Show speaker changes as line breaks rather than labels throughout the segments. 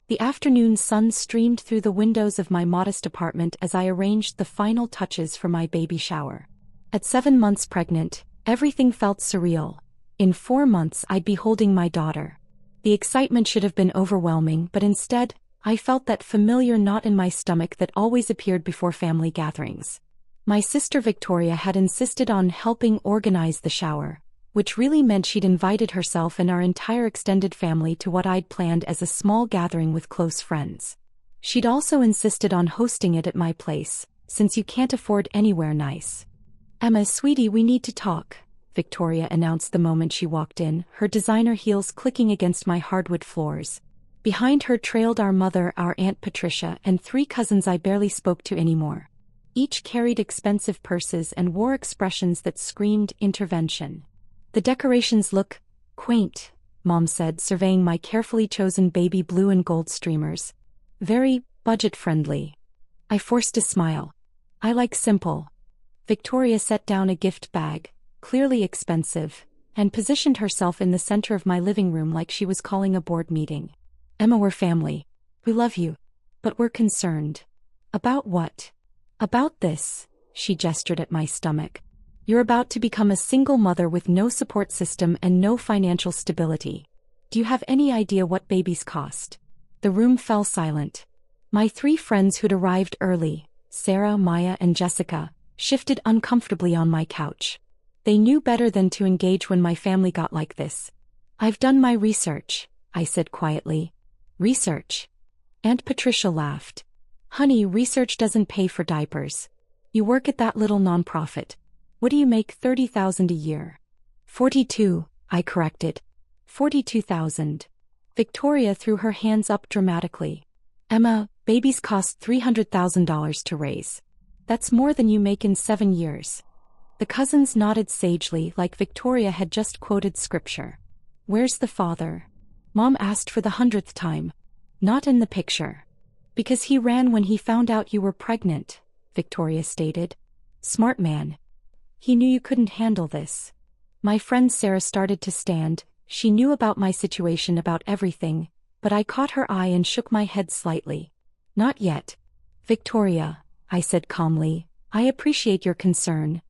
The afternoon sun streamed through the windows of my modest apartment as I arranged the final touches for my baby shower. At 7 months pregnant, everything felt surreal. In 4 months I'd be holding my daughter. The excitement should have been overwhelming, but instead, I felt that familiar knot in my stomach that always appeared before family gatherings. My sister Victoria had insisted on helping organize the shower, which really meant she'd invited herself and our entire extended family to what I'd planned as a small gathering with close friends. She'd also insisted on hosting it at my place, since you can't afford anywhere nice. "Emma, sweetie, we need to talk," Victoria announced the moment she walked in, her designer heels clicking against my hardwood floors. Behind her trailed our mother, our Aunt Patricia, and 3 cousins I barely spoke to anymore. Each carried expensive purses and wore expressions that screamed intervention. "The decorations look quaint," Mom said, surveying my carefully chosen baby blue and gold streamers. "Very budget-friendly." I forced a smile. "I like simple." Victoria set down a gift bag, clearly expensive, and positioned herself in the center of my living room like she was calling a board meeting. "Emma, we're family. We love you. But we're concerned." "About what?" "About this," she gestured at my stomach. "You're about to become a single mother with no support system and no financial stability. Do you have any idea what babies cost?" The room fell silent. My 3 friends who'd arrived early, Sarah, Maya, and Jessica, shifted uncomfortably on my couch. They knew better than to engage when my family got like this. "I've done my research," I said quietly. "Research?" Aunt Patricia laughed. "Honey, research doesn't pay for diapers. You work at that little nonprofit. What do you make? 30,000 a year." 42, I corrected. 42,000. Victoria threw her hands up dramatically. "Emma, babies cost $300,000 to raise. That's more than you make in 7 years." The cousins nodded sagely, like Victoria had just quoted scripture. "Where's the father?" Mom asked for the 100th time. "Not in the picture." "Because he ran when he found out you were pregnant," Victoria stated. "Smart man. He knew you couldn't handle this." My friend Sarah started to stand. She knew about my situation, about everything, but I caught her eye and shook my head slightly. "Not yet. Victoria," I said calmly, "I appreciate your concern."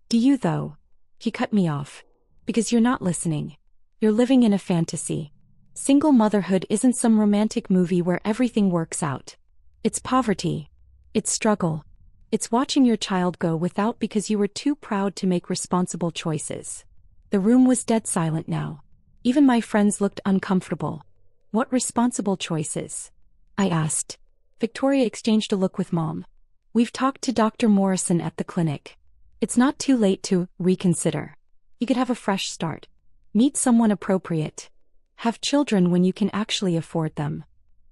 "Do you though?" He cut me off. "Because you're not listening. You're living in a fantasy. Single motherhood isn't some romantic movie where everything works out. It's poverty. It's struggle. It's watching your child go without because you were too proud to make responsible choices." The room was dead silent now. Even my friends looked uncomfortable. "What responsible choices?" I asked. Victoria exchanged a look with Mom. "We've talked to Dr. Morrison at the clinic. It's not too late to reconsider. You could have a fresh start. Meet someone appropriate. Have children when you can actually afford them."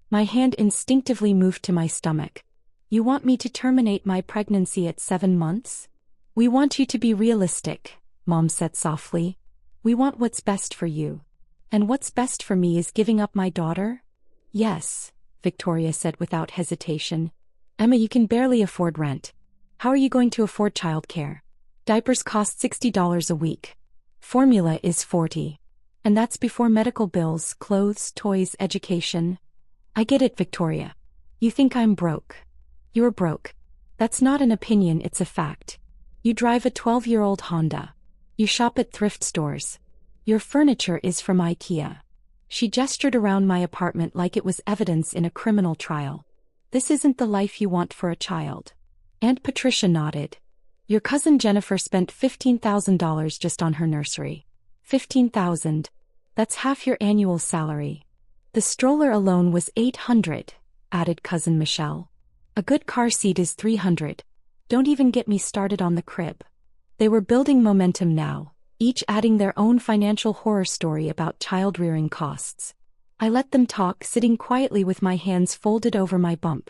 My hand instinctively moved to my stomach. "You want me to terminate my pregnancy at 7 months? "We want you to be realistic," Mom said softly. "We want what's best for you. And what's best for me is giving up my daughter?" "Yes," Victoria said without hesitation. "Emma, you can barely afford rent. How are you going to afford childcare? Diapers cost $60 a week. Formula is $40. And that's before medical bills, clothes, toys, education." "I get it, Victoria. You think I'm broke. You're broke. That's not an opinion, it's a fact. You drive a 12-year-old Honda. You shop at thrift stores. Your furniture is from IKEA." She gestured around my apartment like it was evidence in a criminal trial. "This isn't the life you want for a child." Aunt Patricia nodded. "Your cousin Jennifer spent $15,000 just on her nursery. 15,000. That's half your annual salary. The stroller alone was 800, added cousin Michelle. A good car seat is 300. Don't even get me started on the crib." They were building momentum now, each adding their own financial horror story about child-rearing costs. I let them talk, sitting quietly with my hands folded over my bump.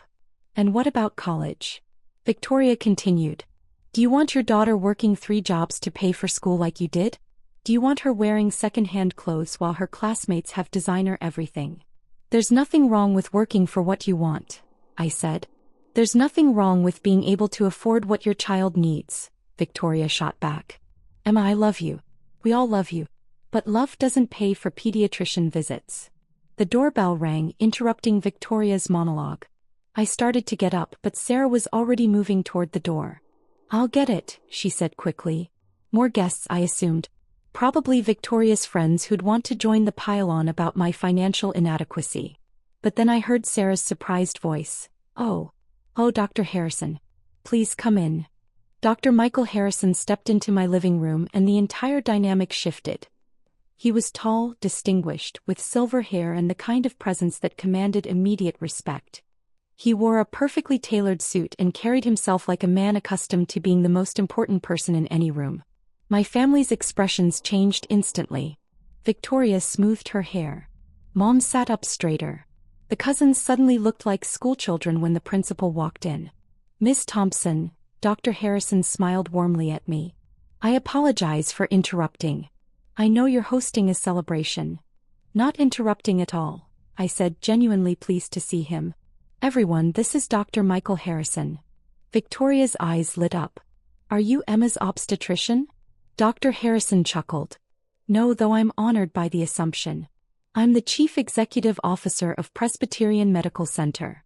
"And what about college?" Victoria continued. "Do you want your daughter working 3 jobs to pay for school like you did? Do you want her wearing second-hand clothes while her classmates have designer everything?" "There's nothing wrong with working for what you want," I said. "There's nothing wrong with being able to afford what your child needs," Victoria shot back. "Emma, I love you. We all love you. But love doesn't pay for pediatrician visits." The doorbell rang, interrupting Victoria's monologue. I started to get up, but Sarah was already moving toward the door. "I'll get it," she said quickly. More guests, I assumed. Probably Victoria's friends who'd want to join the pile-on about my financial inadequacy. But then I heard Sarah's surprised voice. Oh, Dr. Harrison. Please come in." Dr. Michael Harrison stepped into my living room and the entire dynamic shifted. He was tall, distinguished, with silver hair and the kind of presence that commanded immediate respect. He wore a perfectly tailored suit and carried himself like a man accustomed to being the most important person in any room. My family's expressions changed instantly. Victoria smoothed her hair. Mom sat up straighter. The cousins suddenly looked like schoolchildren when the principal walked in. "Miss Thompson," Dr. Harrison smiled warmly at me. "I apologize for interrupting. I know you're hosting a celebration." "Not interrupting at all," I said, genuinely pleased to see him. "Everyone, this is Dr. Michael Harrison." Victoria's eyes lit up. "Are you Emma's obstetrician?" Dr. Harrison chuckled. "No, though I'm honored by the assumption. I'm the Chief Executive Officer of Presbyterian Medical Center."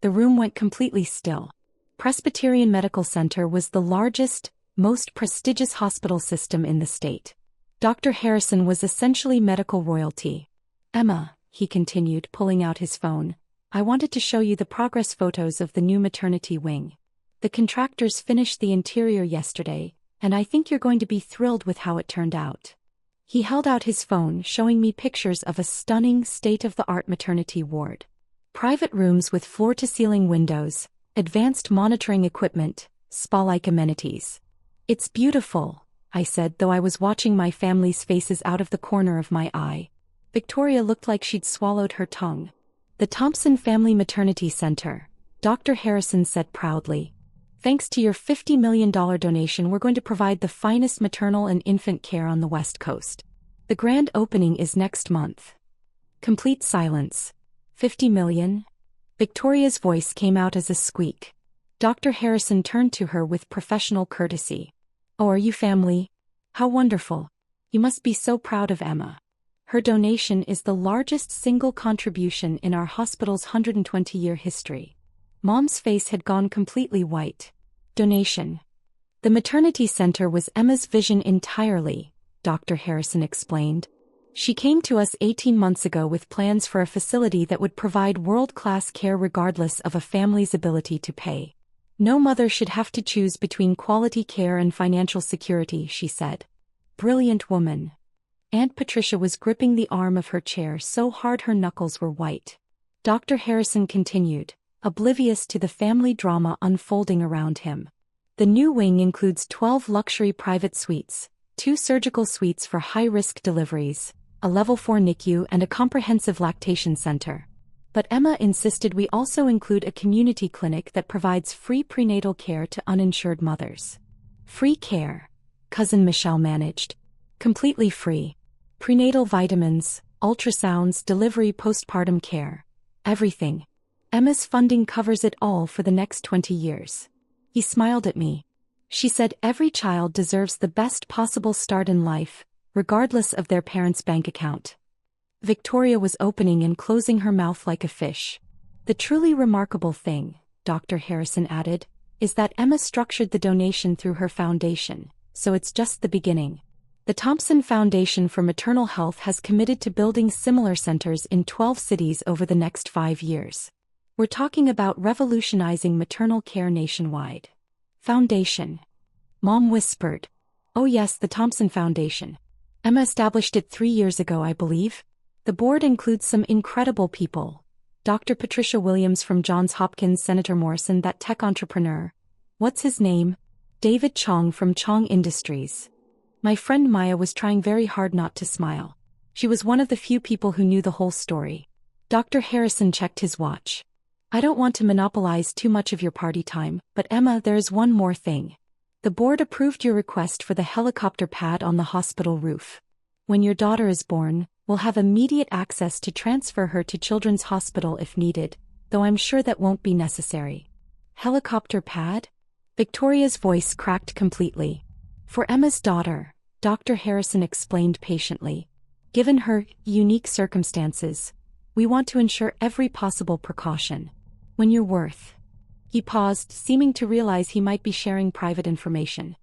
The room went completely still. Presbyterian Medical Center was the largest, most prestigious hospital system in the state. Dr. Harrison was essentially medical royalty. "Emma," he continued, pulling out his phone, "I wanted to show you the progress photos of the new maternity wing. The contractors finished the interior yesterday, and I think you're going to be thrilled with how it turned out." He held out his phone, showing me pictures of a stunning, state-of-the-art maternity ward. Private rooms with floor-to-ceiling windows, advanced monitoring equipment, spa-like amenities. "It's beautiful," I said, though I was watching my family's faces out of the corner of my eye. Victoria looked like she'd swallowed her tongue. "The Thompson Family Maternity Center," Dr. Harrison said proudly. "Thanks to your $50 million donation, we're going to provide the finest maternal and infant care on the West Coast. The grand opening is next month." Complete silence. $50 million? Victoria's voice came out as a squeak. Dr. Harrison turned to her with professional courtesy. "Oh, are you family? How wonderful. You must be so proud of Emma. Her donation is the largest single contribution in our hospital's 120-year history." Mom's face had gone completely white. "Donation." "The maternity center was Emma's vision entirely," Dr. Harrison explained. "She came to us 18 months ago with plans for a facility that would provide world-class care regardless of a family's ability to pay. No mother should have to choose between quality care and financial security," she said. "Brilliant woman." Aunt Patricia was gripping the arm of her chair so hard her knuckles were white. Dr. Harrison continued, oblivious to the family drama unfolding around him. "The new wing includes 12 luxury private suites, 2 surgical suites for high-risk deliveries, a level 4 NICU and a comprehensive lactation center. But Emma insisted we also include a community clinic that provides free prenatal care to uninsured mothers." "Free care?" Cousin Michelle managed. "Completely free. Prenatal vitamins, ultrasounds, delivery, postpartum care. Everything. Emma's funding covers it all for the next 20 years. He smiled at me. "She said every child deserves the best possible start in life, regardless of their parents' bank account." Victoria was opening and closing her mouth like a fish. "The truly remarkable thing," Dr. Harrison added, "is that Emma structured the donation through her foundation, so it's just the beginning. The Thompson Foundation for Maternal Health has committed to building similar centers in 12 cities over the next 5 years. We're talking about revolutionizing maternal care nationwide." "Foundation?" Mom whispered. "Oh yes, the Thompson Foundation. Emma established it 3 years ago, I believe. The board includes some incredible people. Dr. Patricia Williams from Johns Hopkins, Senator Morrison, that tech entrepreneur. What's his name? David Chong from Chong Industries." My friend Maya was trying very hard not to smile. She was one of the few people who knew the whole story. Dr. Harrison checked his watch. "I don't want to monopolize too much of your party time, but Emma, there is one more thing. The board approved your request for the helicopter pad on the hospital roof. When your daughter is born, we'll have immediate access to transfer her to Children's Hospital if needed, though I'm sure that won't be necessary." "Helicopter pad?" Victoria's voice cracked completely. "For Emma's daughter," Dr. Harrison explained patiently. "Given her unique circumstances, We want to ensure every possible precaution. When you're worth. He paused, seeming to realize he might be sharing private information.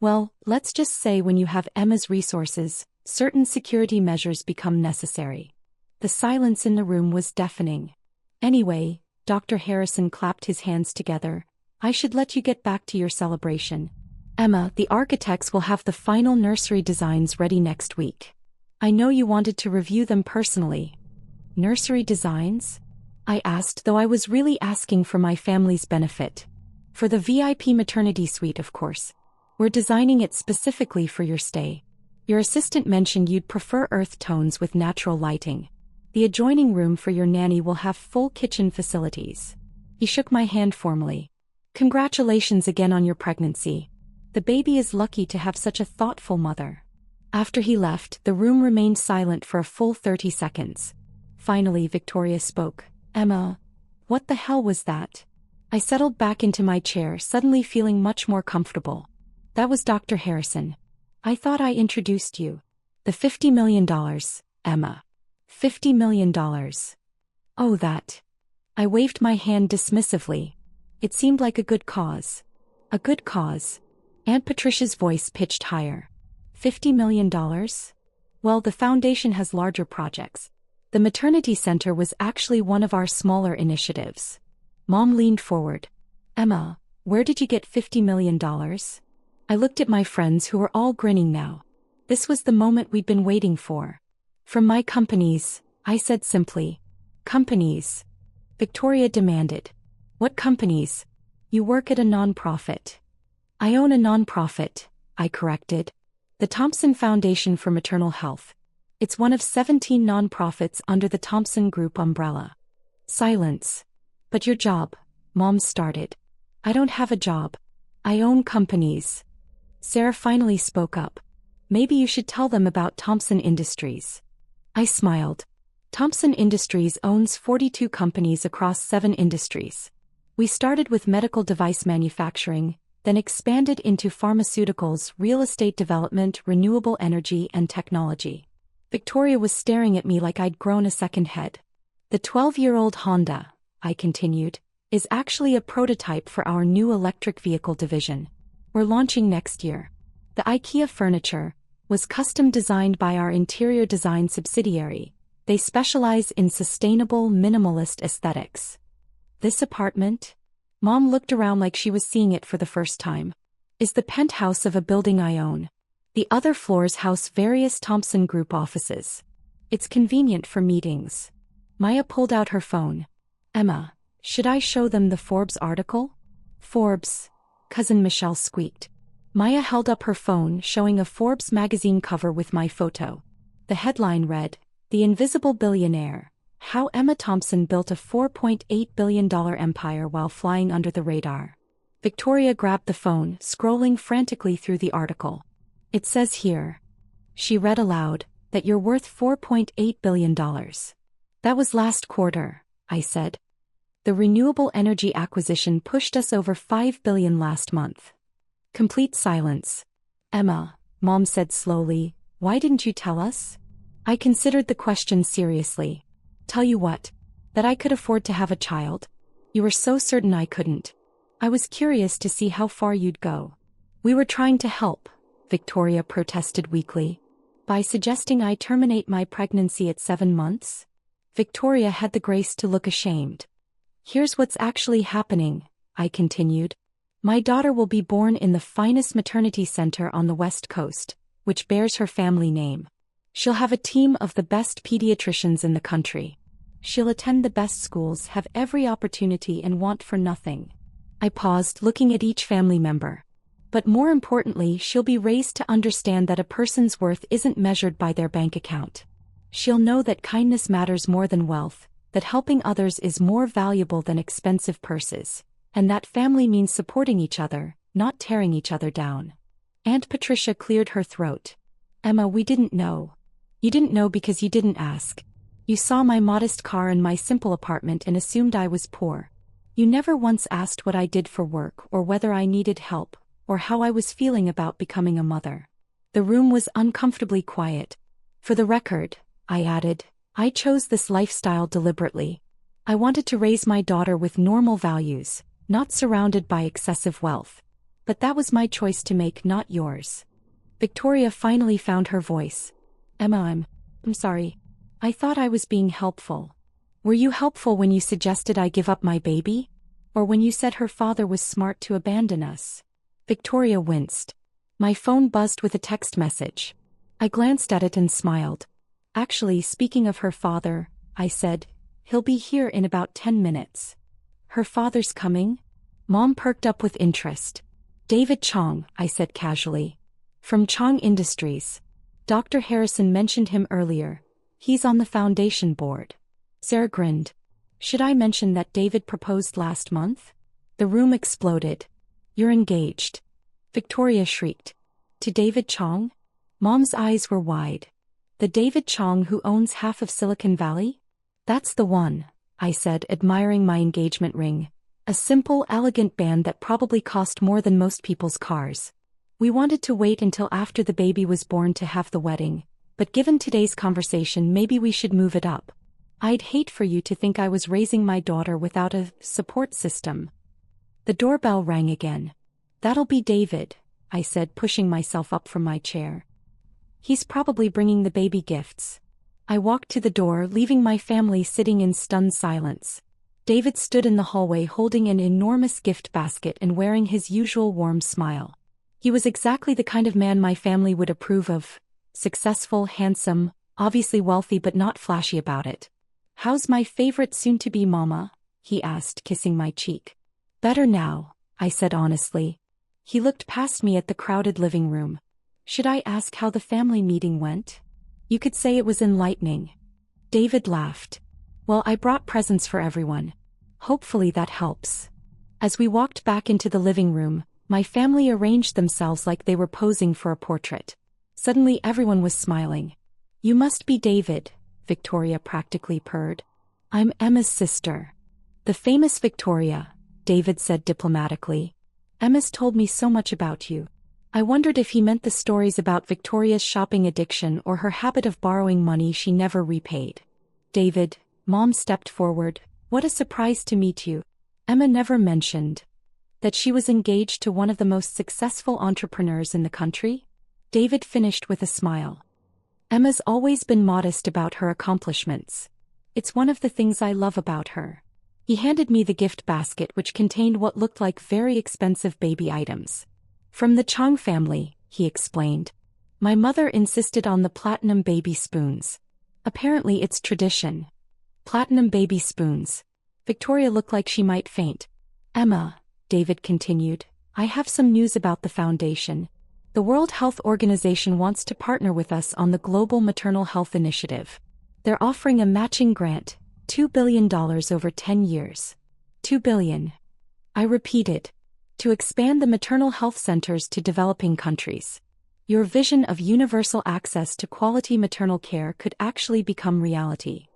Well, let's just say when you have Emma's resources, certain security measures become necessary. The silence in the room was deafening. Anyway, Dr. Harrison clapped his hands together. I should let you get back to your celebration. Emma, the architects will have the final nursery designs ready next week. I know you wanted to review them personally. Nursery designs? I asked, though I was really asking for my family's benefit. For the VIP maternity suite, of course. We're designing it specifically for your stay. Your assistant mentioned you'd prefer earth tones with natural lighting. The adjoining room for your nanny will have full kitchen facilities. He shook my hand formally. Congratulations again on your pregnancy. The baby is lucky to have such a thoughtful mother. After he left, the room remained silent for a full 30 seconds. Finally, Victoria spoke. Emma, what the hell was that? I settled back into my chair, suddenly feeling much more comfortable. That was Dr. Harrison. I thought I introduced you. The $50 million, Emma. $50 million. Oh, that. I waved my hand dismissively. It seemed like a good cause. A good cause. Aunt Patricia's voice pitched higher. $50 million? Well, the foundation has larger projects. The maternity center was actually one of our smaller initiatives. Mom leaned forward. Emma, where did you get $50 million? I looked at my friends who were all grinning now. This was the moment we'd been waiting for. From my companies, I said simply. Companies? Victoria demanded. What companies? You work at a non-profit. I own a non-profit, I corrected. The Thompson Foundation for Maternal Health. It's one of 17 non-profits under the Thompson Group umbrella. Silence. But your job, Mom started. I don't have a job. I own companies. Sarah finally spoke up. Maybe you should tell them about Thompson Industries. I smiled. Thompson Industries owns 42 companies across 7 industries. We started with medical device manufacturing, then expanded into pharmaceuticals, real estate development, renewable energy, and technology. Victoria was staring at me like I'd grown a second head. The 12-year-old Honda, I continued, is actually a prototype for our new electric vehicle division. We're launching next year. The IKEA furniture was custom designed by our interior design subsidiary. They specialize in sustainable, minimalist aesthetics. This apartment? Mom looked around like she was seeing it for the first time. Is the penthouse of a building I own. The other floors house various Thompson Group offices. It's convenient for meetings. Maya pulled out her phone. Emma, should I show them the Forbes article? Forbes, Cousin Michelle squeaked. Maya held up her phone, showing a Forbes magazine cover with my photo. The headline read, The Invisible Billionaire. How Emma Thompson Built a $4.8 billion Empire While Flying Under the Radar. Victoria grabbed the phone, scrolling frantically through the article. It says here. She read aloud, that you're worth $4.8 billion. That was last quarter, I said. The renewable energy acquisition pushed us over $5 billion last month. Complete silence. Emma, Mom said slowly, why didn't you tell us? I considered the question seriously. Tell you what, that I could afford to have a child. You were so certain I couldn't. I was curious to see how far you'd go. We were trying to help, Victoria protested weakly. By suggesting I terminate my pregnancy at 7 months? Victoria had the grace to look ashamed. Here's what's actually happening, I continued. My daughter will be born in the finest maternity center on the West Coast, which bears her family name. She'll have a team of the best pediatricians in the country. She'll attend the best schools, have every opportunity, and want for nothing. I paused, looking at each family member. But more importantly, she'll be raised to understand that a person's worth isn't measured by their bank account. She'll know that kindness matters more than wealth, that helping others is more valuable than expensive purses, and that family means supporting each other, not tearing each other down. Aunt Patricia cleared her throat. Emma, we didn't know. You didn't know because you didn't ask. You saw my modest car and my simple apartment and assumed I was poor. You never once asked what I did for work or whether I needed help, or how I was feeling about becoming a mother. The room was uncomfortably quiet. For the record, I added, I chose this lifestyle deliberately. I wanted to raise my daughter with normal values, not surrounded by excessive wealth. But that was my choice to make, not yours. Victoria finally found her voice. Emma, I'm sorry. I thought I was being helpful. Were you helpful when you suggested I give up my baby? Or when you said her father was smart to abandon us? Victoria winced. My phone buzzed with a text message. I glanced at it and smiled. Actually, speaking of her father, I said, he'll be here in about 10 minutes. Her father's coming? Mom perked up with interest. David Chong, I said casually. From Chong Industries. Dr. Harrison mentioned him earlier. He's on the foundation board. Sarah grinned. Should I mention that David proposed last month? The room exploded. You're engaged. Victoria shrieked. To David Chong? Mom's eyes were wide. The David Chong who owns half of Silicon Valley? That's the one, I said, admiring my engagement ring. A simple, elegant band that probably cost more than most people's cars. We wanted to wait until after the baby was born to have the wedding, but given today's conversation, maybe we should move it up. I'd hate for you to think I was raising my daughter without a support system. The doorbell rang again. That'll be David, I said, pushing myself up from my chair. He's probably bringing the baby gifts. I walked to the door, leaving my family sitting in stunned silence. David stood in the hallway holding an enormous gift basket and wearing his usual warm smile. He was exactly the kind of man my family would approve of. Successful, handsome, obviously wealthy but not flashy about it. How's my favorite soon-to-be mama? He asked, kissing my cheek. Better now, I said honestly. He looked past me at the crowded living room. Should I ask how the family meeting went? You could say it was enlightening. David laughed. Well, I brought presents for everyone. Hopefully that helps. As we walked back into the living room, my family arranged themselves like they were posing for a portrait. Suddenly everyone was smiling. You must be David, Victoria practically purred. I'm Emma's sister. The famous Victoria, David said diplomatically. Emma's told me so much about you. I wondered if he meant the stories about Victoria's shopping addiction or her habit of borrowing money she never repaid. David, Mom stepped forward. What a surprise to meet you. Emma never mentioned that she was engaged to one of the most successful entrepreneurs in the country? David finished with a smile. Emma's always been modest about her accomplishments. It's one of the things I love about her. He handed me the gift basket, which contained what looked like very expensive baby items. From the Chong family, he explained. My mother insisted on the platinum baby spoons. Apparently it's tradition. Platinum baby spoons. Victoria looked like she might faint. Emma, David continued, I have some news about the foundation. The World Health Organization wants to partner with us on the Global Maternal Health Initiative. They're offering a matching grant, $2 billion over 10 years. $2 billion. I repeated. To expand the maternal health centers to developing countries. Your vision of universal access to quality maternal care could actually become reality.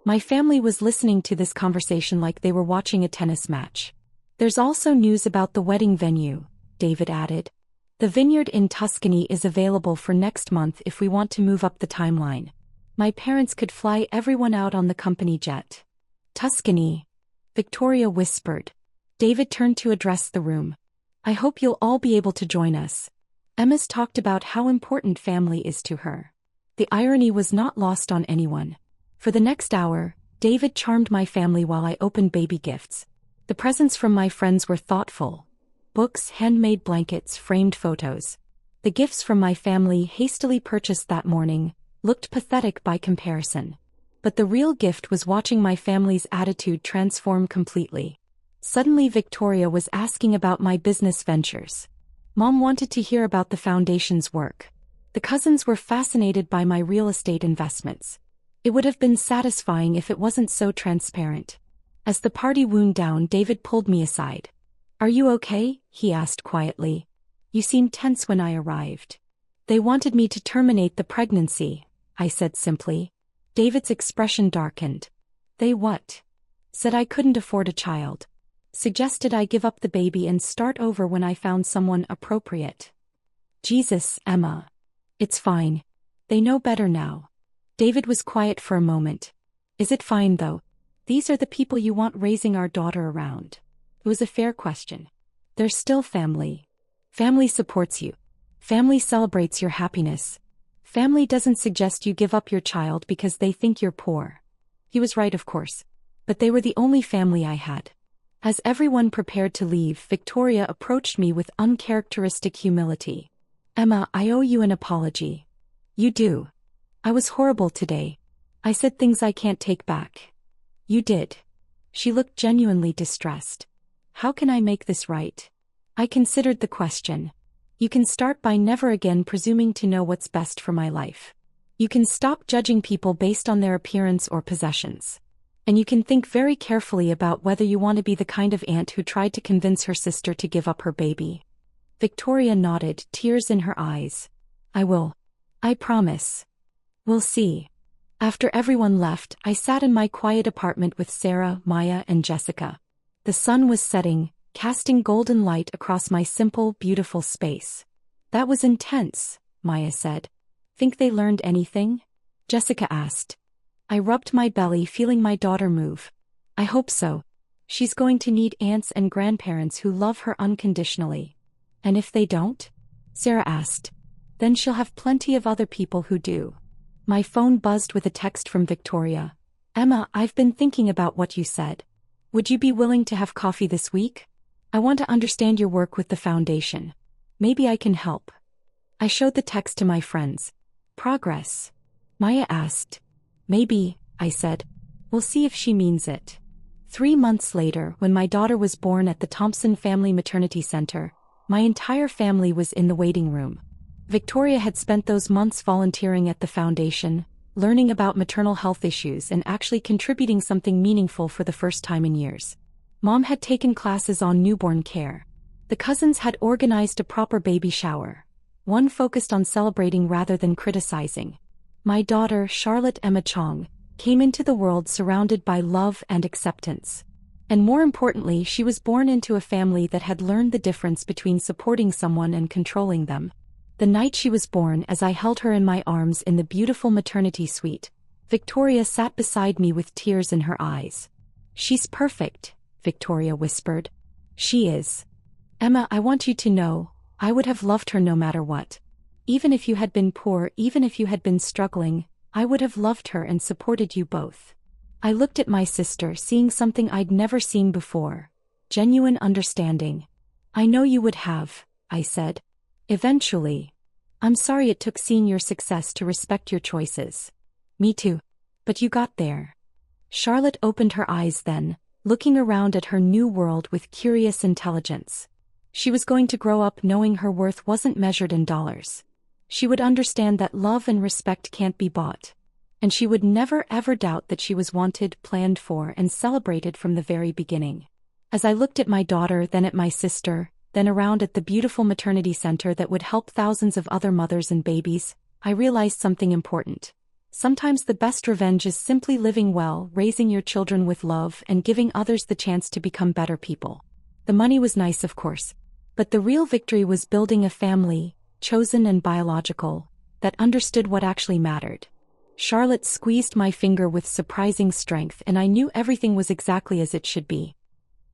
My family was listening to this conversation like they were watching a tennis match. There's also news about the wedding venue, David added. The vineyard in Tuscany is available for next month if we want to move up the timeline. My parents could fly everyone out on the company jet. Tuscany, Victoria whispered. David turned to address the room. I hope you'll all be able to join us. Emma's talked about how important family is to her. The irony was not lost on anyone. For the next hour, David charmed my family while I opened baby gifts. The presents from my friends were thoughtful. Books, handmade blankets, framed photos. The gifts from my family, hastily purchased that morning, looked pathetic by comparison. But the real gift was watching my family's attitude transform completely. Suddenly Victoria was asking about my business ventures. Mom wanted to hear about the foundation's work. The cousins were fascinated by my real estate investments. It would have been satisfying if it wasn't so transparent. As the party wound down, David pulled me aside. Are you okay? He asked quietly. You seemed tense when I arrived. They wanted me to terminate the pregnancy, I said simply. David's expression darkened. They what? Said I couldn't afford a child. Suggested I give up the baby and start over when I found someone appropriate. Jesus, Emma. It's fine. They know better now. David was quiet for a moment, Is it fine though? These are the people you want raising our daughter around. It was a fair question. They're still family. Family supports you. Family celebrates your happiness. Family doesn't suggest you give up your child because they think you're poor. He was right, of course. But they were the only family I had. As everyone prepared to leave, Victoria approached me with uncharacteristic humility. Emma, I owe you an apology. You do. I was horrible today. I said things I can't take back. You did. She looked genuinely distressed. How can I make this right? I considered the question. You can start by never again presuming to know what's best for my life. You can stop judging people based on their appearance or possessions. And you can think very carefully about whether you want to be the kind of aunt who tried to convince her sister to give up her baby. Victoria nodded, tears in her eyes. I will. I promise. We'll see. After everyone left, I sat in my quiet apartment with Sarah, Maya, and Jessica. The sun was setting, casting golden light across my simple, beautiful space. That was intense, Maya said. Think they learned anything? Jessica asked. I rubbed my belly, feeling my daughter move. I hope so. She's going to need aunts and grandparents who love her unconditionally. And if they don't? Sarah asked. Then she'll have plenty of other people who do. My phone buzzed with a text from Victoria. Emma, I've been thinking about what you said. Would you be willing to have coffee this week? I want to understand your work with the foundation. Maybe I can help. I showed the text to my friends. Progress? Maya asked. Maybe, I said. We'll see if she means it. 3 months later, when my daughter was born at the Thompson Family Maternity Center, my entire family was in the waiting room. Victoria had spent those months volunteering at the foundation, learning about maternal health issues and actually contributing something meaningful for the first time in years. Mom had taken classes on newborn care. The cousins had organized a proper baby shower. One focused on celebrating rather than criticizing. My daughter, Charlotte Emma Chong, came into the world surrounded by love and acceptance. And more importantly, she was born into a family that had learned the difference between supporting someone and controlling them. The night she was born, as I held her in my arms in the beautiful maternity suite, Victoria sat beside me with tears in her eyes. She's perfect, Victoria whispered. She is. Emma, I want you to know, I would have loved her no matter what. Even if you had been poor, even if you had been struggling, I would have loved her and supported you both. I looked at my sister, seeing something I'd never seen before. Genuine understanding. I know you would have, I said. Eventually. I'm sorry it took seeing your success to respect your choices. Me too. But you got there. Charlotte opened her eyes then, looking around at her new world with curious intelligence. She was going to grow up knowing her worth wasn't measured in dollars. She would understand that love and respect can't be bought. And she would never ever doubt that she was wanted, planned for, and celebrated from the very beginning. As I looked at my daughter, then at my sister, then around at the beautiful maternity center that would help thousands of other mothers and babies, I realized something important. Sometimes the best revenge is simply living well, raising your children with love, and giving others the chance to become better people. The money was nice, of course. But the real victory was building a family, chosen and biological, that understood what actually mattered. Charlotte squeezed my finger with surprising strength, and I knew everything was exactly as it should be.